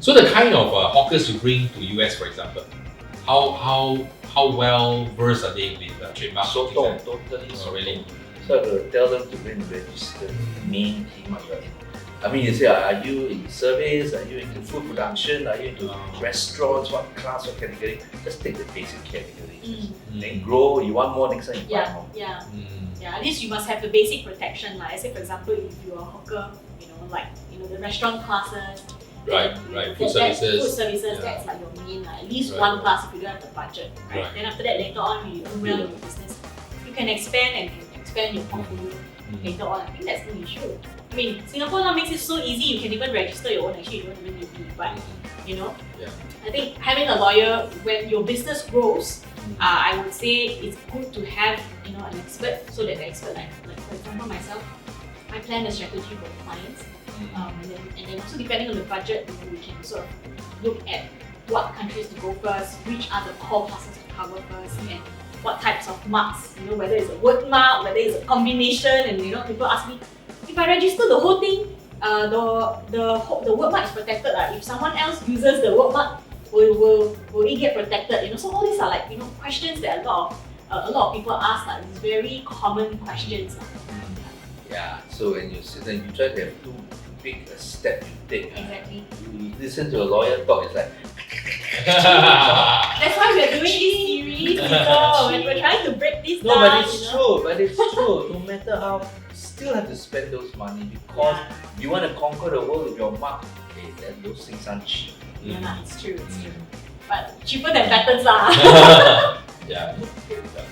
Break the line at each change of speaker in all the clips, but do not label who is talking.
So the kind of hawkers you bring to US, for example, how well versed are they with trademark?
Totally.
Oh, really?
So I will tell them to go and register, name him. I mean, you say, are you in service? Are you into food production? Are you into restaurants? What class, what category? Just take the basic categories. Then grow. You want more next time, you buy more.
Yeah, at least you must have the basic protection. Like I say, for example, if you're a hawker, the restaurant classes,
Right. Food services.
That's like your main. At least one class if you don't have the budget. Right. Then after that, later on, when you earn well in your business, you can expand your portfolio later on. I think that's the issue. I mean, Singapore now makes it so easy. You can even register your own. Actually, you don't even need me. But I think having a lawyer when your business grows, I would say it's good to have an expert, so that the expert, like for example myself, I plan a strategy for the clients, and then also depending on the budget, we can sort of look at what countries to go first, which are the core classes to cover first, and what types of marks. Whether it's a word mark, whether it's a combination, and people ask me, if I register the whole thing, the word mark is protected. If someone else uses the word mark, will it get protected? So all these are like questions that a lot of people ask. These very common questions.
Yeah. So when you sit and you try to have too big a step you take.
Exactly.
You listen to a lawyer talk. It's like.
That's why we're doing this series, when we're trying to break this down.
No, but it's true. No matter how, you still have to spend those money because you want to conquer the world with your mark. Hey, then those things aren't cheap.
Yeah, it's true. But cheaper than patents lah.
Yeah.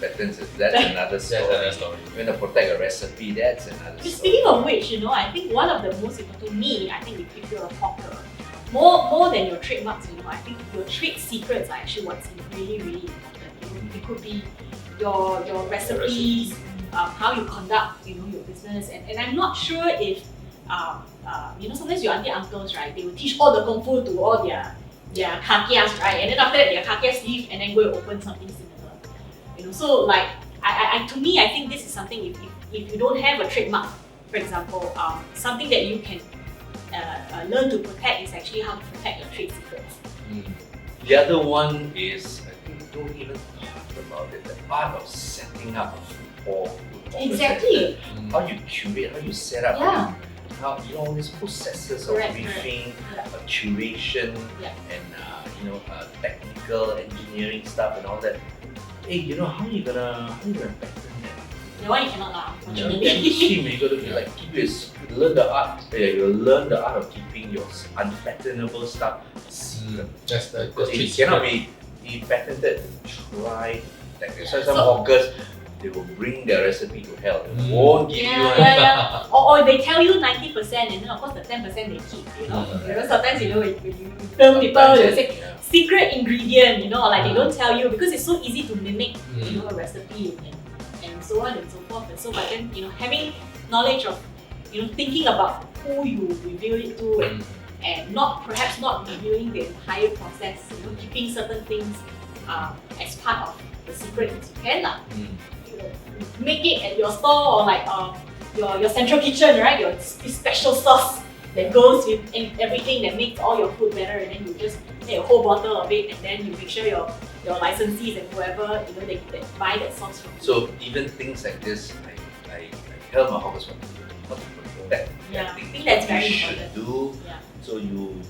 Patents, that's another story. You want to protect a recipe, that's another story.
Speaking of which, I think one of the most important, to me, I think if you're a hawker, more than your trademarks, I think your trade secrets are actually what's really, really important. It could be your recipes, how you conduct, your business, and I'm not sure if sometimes your auntie uncles, right? They will teach all the kung fu to all their kakias, right? And then after that, their kakias leave and then go and open something similar. So like, to me, I think this is something. If you don't have a trademark, for example, something that you can learn to protect is actually how to protect your trade secrets.
The other one is, I think, don't even talk about it. The art of setting up a food
Exactly.
How you curate, how you set up, how all these processes of briefing, curation, and technical engineering stuff and all that. Hey, how you gonna patent that?
The one you cannot lah.
You got to be like learn the art. You learn the art of keeping your unpatentable stuff secret. Because it cannot be patented. Try to some hawkers, they will bring their recipe to hell. They won't give you one.
Or they tell you 90% and then of course the 10% they keep. Sometimes when you film people, they say secret ingredient. Like they don't tell you because it's so easy to mimic. A recipe and so on and so forth. And so, but then having knowledge of thinking about who you reveal it to and perhaps not revealing the entire process. Keeping certain things as part of the secret as you can lah. Make it at your store or like your central kitchen, right? Your special sauce that goes with everything that makes all your food better, and then you just take a whole bottle of it, and then you make sure your licensees and whoever they buy that sauce from you.
So even things like this, I tell my hawkers what to protect.
Yeah, I think that's very
Should
important.
do. Yeah. So you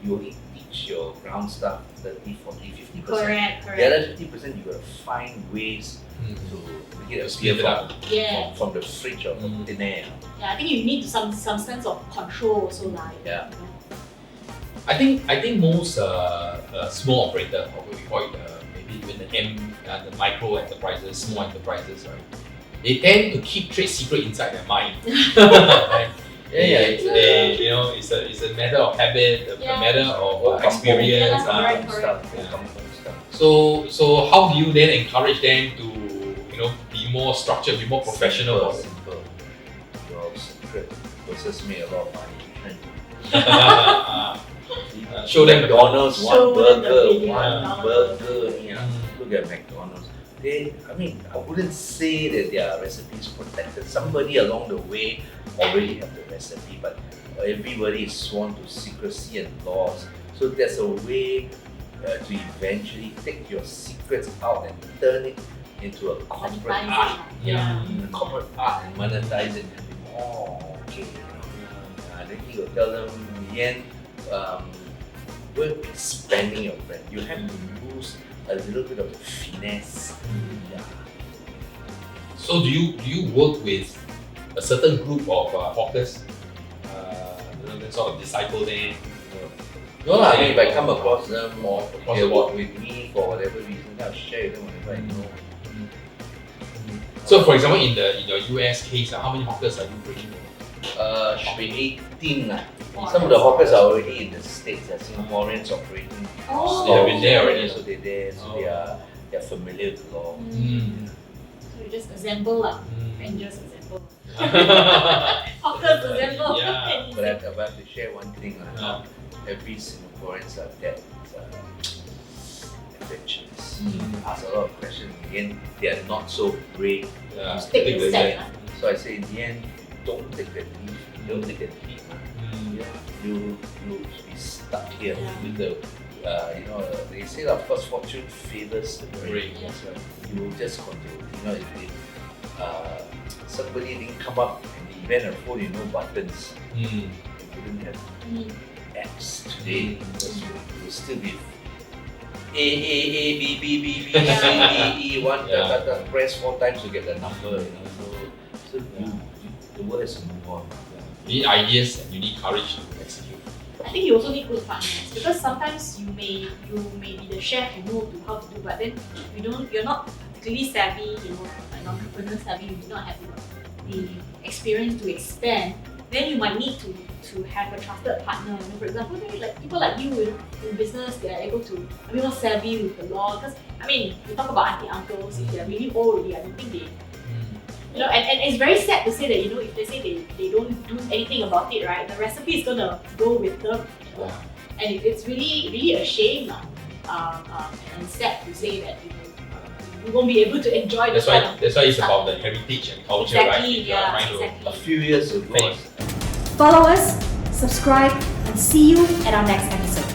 only teach your ground stuff 30, 40, 50%.
Correct.
The other 50% you gotta find ways to make it appear from the fridge or from thin air.
Yeah, I think you need some sense of control also lah.
Yeah.
I think most small operator, or we call it maybe even the micro enterprises, small enterprises, right? They tend to keep trade secret inside their mind. Right? It's a matter of habit, a matter of experience. So how do you then encourage them to be more structured, be more professional?
Simple. Your secret versus made a lot of money.
Show them
McDonald's, one burger.
Yeah.
Look at McDonald's. I wouldn't say that their recipe is protected. Somebody along the way already have the recipe, but everybody is sworn to secrecy and laws. So there's a way to eventually take your secrets out and turn it into a corporate art. A corporate art and monetize it. Oh, okay. Then you will tell them in the end, we're expanding your brand. You have to lose a little bit of finesse. Yeah.
So do you work with a certain group of hawkers? That sort of disciple them?
No lah, if I come across them or they work with me for whatever reason, I'll share with them whatever I know.
So for example, in your US case, how many hawkers are you bringing over?
Should be 18 lah. Some of the hawkers are already in the States, they're Singaporeans operating.
Oh.
They have been there already.
So they're there, so they're familiar with the law.
So you just assemble lah, and just assemble. Hawkers assemble.
Yeah.
But I have to share one thing lah. Every Singaporeans are that adventurous. Ask a lot of questions. In the end, they are not so brave.
Yeah.
Take the step.
So I say in the end, don't take that leap. Don't take that leap. You be stuck here with the they say that first fortune favors the brave.
Yes, right.
You will just continue. If somebody didn't come up and invent a phone with no buttons, you wouldn't have apps today. You will still be A B B B B C D E 1 press 4 times to get the number. So the world has to move on.
You need ideas and you need courage to execute.
I think you also need good partners because sometimes you may be the chef, you know how to do, but then you're not particularly savvy, like entrepreneur savvy, you do not have the experience to expand. Then you might need to have a trusted partner. For example, maybe like people like you in business, they are able to be more savvy with the law. Because you talk about auntie uncles, if they are really old already, I don't think they. And it's very sad to say that if they say they don't do anything about it, right? The recipe is gonna go with them, and it's really really a shame and sad to say that you won't be able to enjoy
That's why it's about the heritage and culture,
exactly,
right?
Exactly.
A few years ago.
Follow us, subscribe, and see you at our next episode.